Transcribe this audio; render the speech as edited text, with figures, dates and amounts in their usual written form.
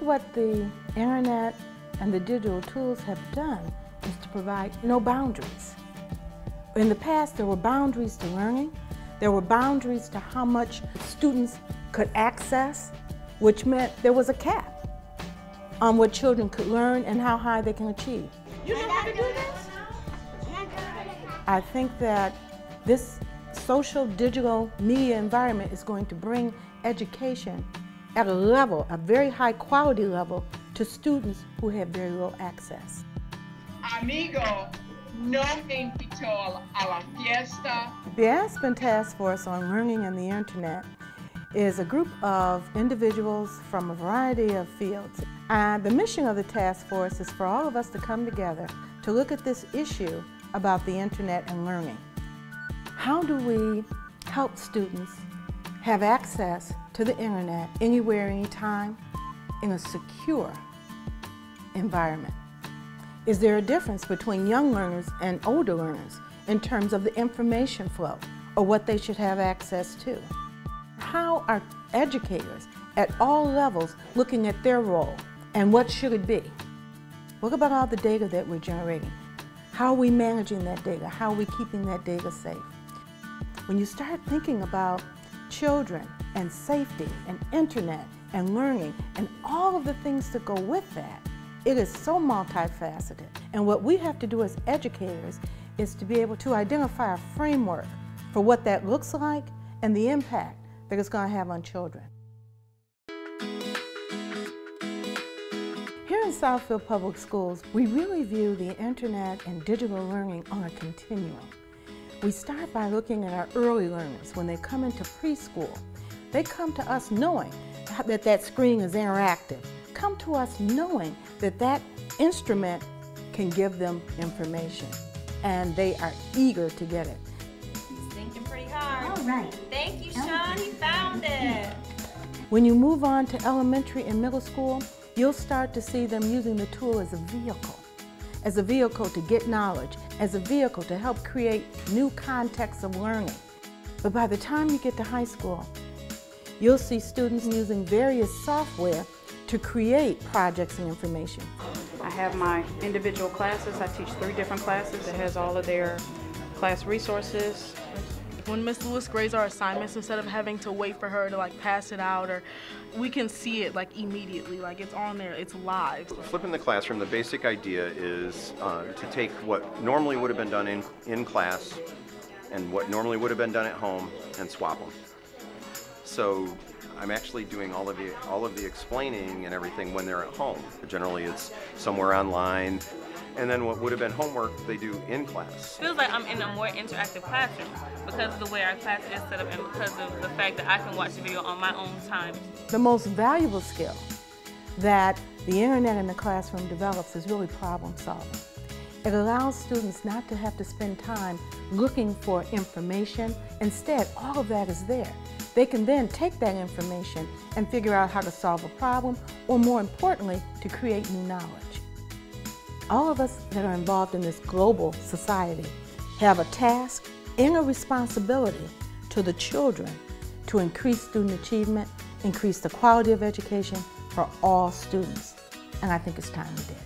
what the internet and the digital tools have done is to provide no boundaries. In the past, there were boundaries to learning. There were boundaries to how much students could access, which meant there was a cap on what children could learn and how high they can achieve. You know how to do this? I think that this social digital media environment is going to bring education at a level, a very high quality level, to students who have very low access. Amigo, no te invitó a la fiesta. The Aspen Task Force on Learning and the Internet is a group of individuals from a variety of fields. The mission of the task force is for all of us to come together to look at this issue about the internet and learning. How do we help students have access to the internet anywhere, anytime, in a secure environment? Is there a difference between young learners and older learners in terms of the information flow or what they should have access to? How are educators at all levels looking at their role and what should it be? What about all the data that we're generating? How are we managing that data? How are we keeping that data safe? When you start thinking about children and safety and internet and learning and all of the things that go with that, it is so multifaceted. And what we have to do as educators is to be able to identify a framework for what that looks like and the impact that it's going to have on children. Here in Southfield Public Schools, we really view the internet and digital learning on a continuum. We start by looking at our early learners. When they come into preschool, they come to us knowing that that screen is interactive. Come to us knowing that that instrument can give them information, and they are eager to get it. He's thinking pretty hard. All right. Thank you, Sean. He found it. When you move on to elementary and middle school, you'll start to see them using the tool as a vehicle to get knowledge, as a vehicle to help create new contexts of learning. But by the time you get to high school, you'll see students using various software to create projects and information. I have my individual classes. I teach 3 different classes. It has all of their class resources. When Miss Lewis grades our assignments, instead of having to wait for her to pass it out, or we can see it immediately, it's on there, it's live. Flipping the classroom, the basic idea is to take what normally would have been done in class and what normally would have been done at home and swap them. So I'm actually doing all of the explaining and everything when they're at home. Generally it's somewhere online, and then what would have been homework they do in class. It feels like I'm in a more interactive classroom because of the way our class is set up and because of the fact that I can watch the video on my own time. The most valuable skill that the internet in the classroom develops is really problem solving. It allows students not to have to spend time looking for information. Instead, all of that is there. They can then take that information and figure out how to solve a problem, or more importantly, to create new knowledge. All of us that are involved in this global society have a task and a responsibility to the children to increase student achievement, increase the quality of education for all students. And I think it's time we did.